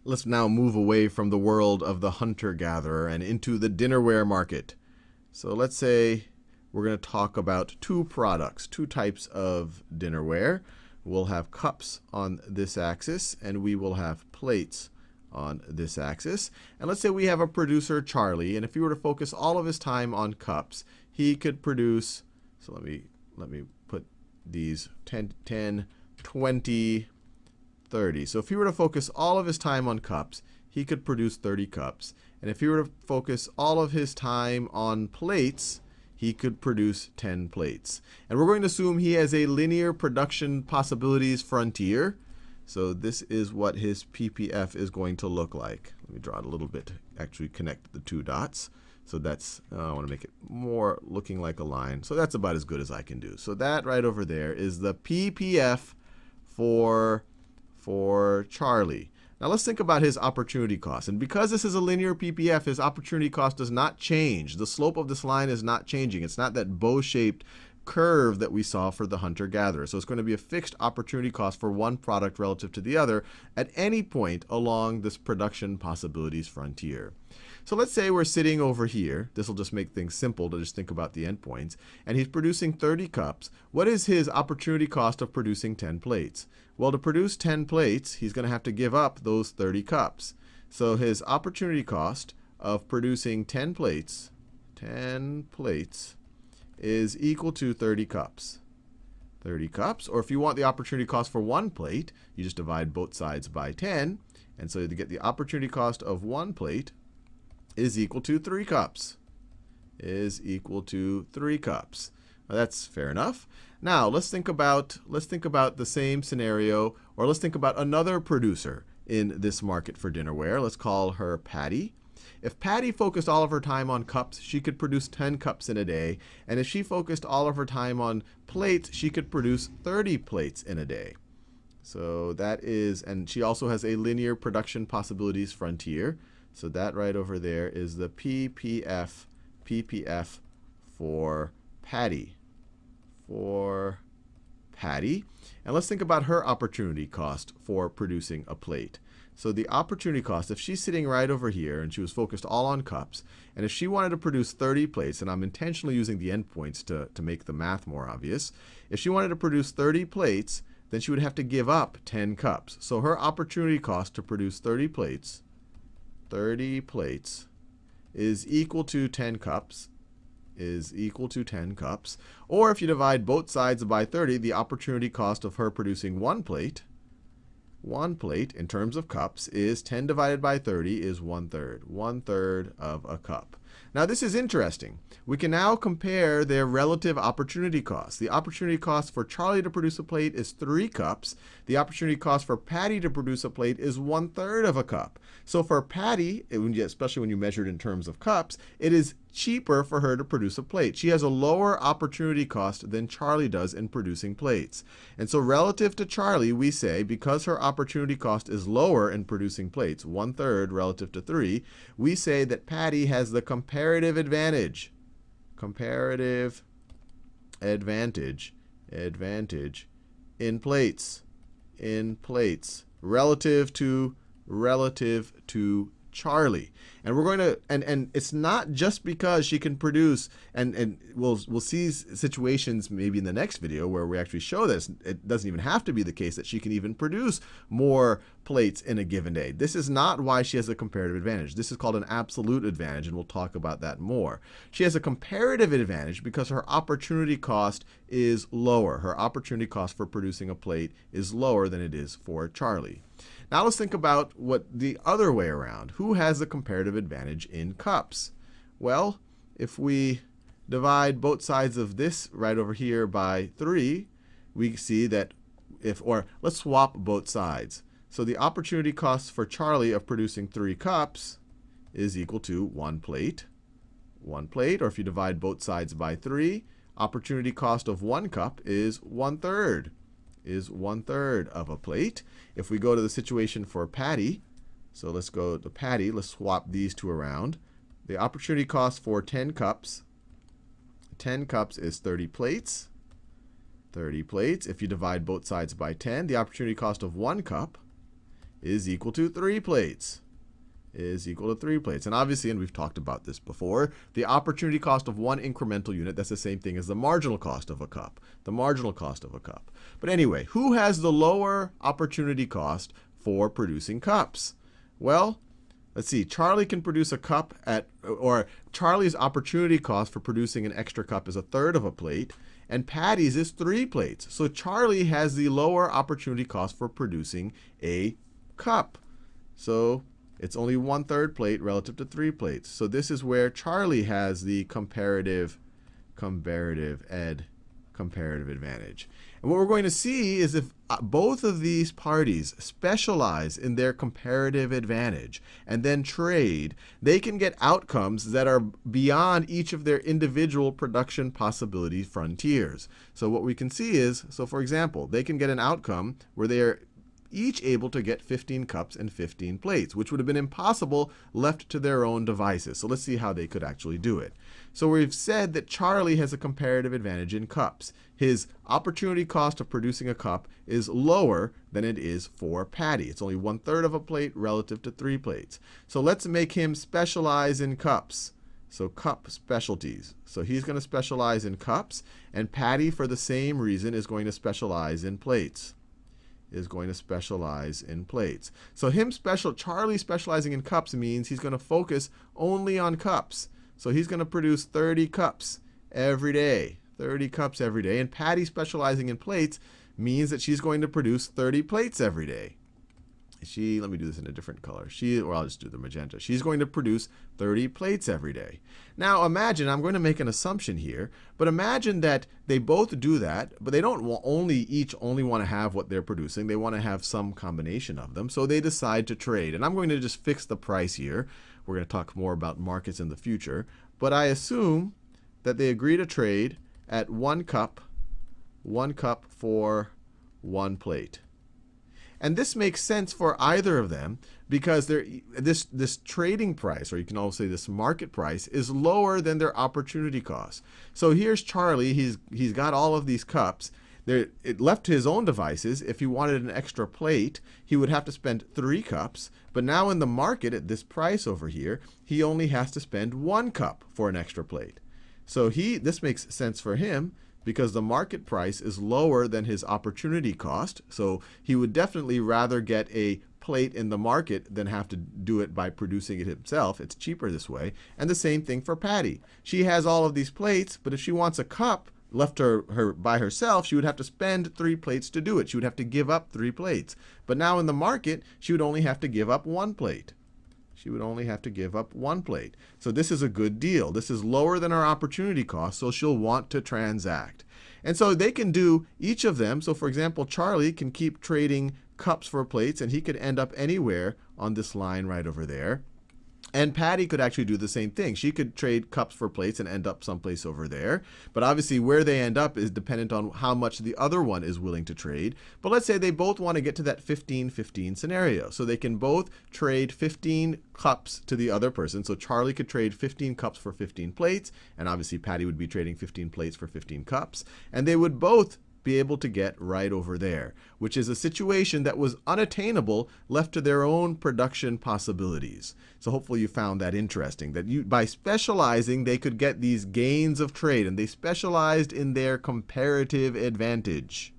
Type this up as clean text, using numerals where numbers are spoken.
Let's now move away from the world of the hunter-gatherer and into the dinnerware market. So let's say we're going to talk about two products, two types of dinnerware. We'll have cups on this axis, and we will have plates on this axis. And let's say we have a producer, Charlie, and if he were to focus all of his time on cups, he could produce, so let me put these 10, 20, 30. So if he were to focus all of his time on cups, he could produce 30 cups. And if he were to focus all of his time on plates, he could produce 10 plates. And we're going to assume he has a linear production possibilities frontier. So this is what his PPF is going to look like. Let me draw it a little bit to actually connect the two dots. So that's, I want to make it more looking like a line. So that's about as good as I can do. So that right over there is the PPF for Charlie. Now let's think about his opportunity cost. And because this is a linear PPF, his opportunity cost does not change. The slope of this line is not changing. It's not that bow-shaped curve that we saw for the hunter-gatherer. So it's going to be a fixed opportunity cost for one product relative to the other at any point along this production possibilities frontier. So let's say we're sitting over here. This will just make things simple to just think about the endpoints. And he's producing 30 cups. What is his opportunity cost of producing 10 plates? Well, to produce 10 plates, he's going to have to give up those 30 cups. So his opportunity cost of producing 10 plates is equal to 30 cups. 30 cups, or if you want the opportunity cost for one plate, you just divide both sides by 10. And so to get the opportunity cost of one plate is equal to 3 cups. Is equal to 3 cups. Well, that's fair enough. Now let's think about the same scenario, or let's think about another producer in this market for dinnerware. Let's call her Patty. If Patty focused all of her time on cups, she could produce 10 cups in a day. And if she focused all of her time on plates, she could produce 30 plates in a day. So that is, and she also has a linear production possibilities frontier. So that right over there is the PPF for Patty. And let's think about her opportunity cost for producing a plate. So the opportunity cost, if she's sitting right over here and she was focused all on cups, and if she wanted to produce 30 plates, and I'm intentionally using the endpoints to make the math more obvious, if she wanted to produce 30 plates, then she would have to give up 10 cups. So her opportunity cost to produce 30 plates is equal to 10 cups. Or if you divide both sides by 30, the opportunity cost of her producing one plate in terms of cups is 10 divided by 30 is 1/3. 1/3 of a cup. Now this is interesting. We can now compare their relative opportunity costs. The opportunity cost for Charlie to produce a plate is 3 cups. The opportunity cost for Patty to produce a plate is 1/3 of a cup. So for Patty, especially when you measure it in terms of cups, it is cheaper for her to produce a plate. She has a lower opportunity cost than Charlie does in producing plates. And so relative to Charlie, we say, because her opportunity cost is lower in producing plates, 1/3 relative to 3, we say that Patty has the comparative advantage. Comparative advantage in plates. Relative to Charlie. And we're going to, and it's not just because she can produce, and we'll see situations maybe in the next video where we actually show this. It doesn't even have to be the case that she can even produce more plates in a given day. This is not why she has a comparative advantage. This is called an absolute advantage, and we'll talk about that more. She has a comparative advantage because her opportunity cost is lower. Her opportunity cost for producing a plate is lower than it is for Charlie. Now let's think about what the other way around. Who has the comparative advantage in cups? Well, if we divide both sides of this right over here by 3, we see that let's swap both sides. So the opportunity cost for Charlie of producing 3 cups is equal to 1 plate. 1 plate, or if you divide both sides by 3, opportunity cost of 1 cup is 1/3. Is 1/3 of a plate. If we go to the situation for Patty, so let's go to Patty, let's swap these two around. The opportunity cost for 10 cups is 30 plates. 30 plates. If you divide both sides by 10, the opportunity cost of 1 cup is equal to 3 plates. Is equal to 3 plates. And obviously, and we've talked about this before, the opportunity cost of one incremental unit, that's the same thing as the marginal cost of a cup. The marginal cost of a cup. But anyway, who has the lower opportunity cost for producing cups? Well, let's see, Charlie can produce a cup or Charlie's opportunity cost for producing an extra cup is 1/3 of a plate, and Patty's is 3 plates. So Charlie has the lower opportunity cost for producing a cup. So it's only 1/3 plate relative to 3 plates. So this is where Charlie has the comparative advantage. And what we're going to see is if both of these parties specialize in their comparative advantage and then trade, they can get outcomes that are beyond each of their individual production possibility frontiers. So what we can see is, so for example, they can get an outcome where they are each able to get 15 cups and 15 plates, which would have been impossible left to their own devices. So let's see how they could actually do it. So we've said that Charlie has a comparative advantage in cups. His opportunity cost of producing a cup is lower than it is for Patty. It's only 1/3 of a plate relative to 3 plates. So let's make him specialize in cups. So cup specialties. So he's going to specialize in cups, and Patty, for the same reason, is going to specialize in plates. So Charlie specializing in cups means he's going to focus only on cups. So he's going to produce 30 cups every day. 30 cups every day. And Patty specializing in plates means that she's going to produce 30 plates every day. Let me do this in a different color. Or I'll just do the magenta. She's going to produce 30 plates every day. Now imagine, I'm going to make an assumption here, but imagine that they both do that, but they don't each only want to have what they're producing. They want to have some combination of them. So they decide to trade. And I'm going to just fix the price here. We're going to talk more about markets in the future. But I assume that they agree to trade at 1 cup for 1 plate. And this makes sense for either of them because this trading price, or you can also say this market price, is lower than their opportunity cost. So here's Charlie. He's got all of these cups. It left to his own devices. If he wanted an extra plate, he would have to spend 3 cups. But now in the market, at this price over here, he only has to spend 1 cup for an extra plate. So this makes sense for him, because the market price is lower than his opportunity cost. So he would definitely rather get a plate in the market than have to do it by producing it himself. It's cheaper this way. And the same thing for Patty. She has all of these plates, but if she wants a cup left to her by herself, she would have to spend 3 plates to do it. She would have to give up 3 plates. But now in the market, she would only have to give up 1 plate. So this is a good deal. This is lower than our opportunity cost, so she'll want to transact. And so they can do each of them. So for example, Charlie can keep trading cups for plates, and he could end up anywhere on this line right over there. And Patty could actually do the same thing. She could trade cups for plates and end up someplace over there. But obviously where they end up is dependent on how much the other one is willing to trade. But let's say they both want to get to that 15-15 scenario. So they can both trade 15 cups to the other person. So Charlie could trade 15 cups for 15 plates. And obviously Patty would be trading 15 plates for 15 cups. And they would both be able to get right over there, which is a situation that was unattainable left to their own production possibilities. So hopefully you found that interesting, that by specializing, they could get these gains of trade, and they specialized in their comparative advantage.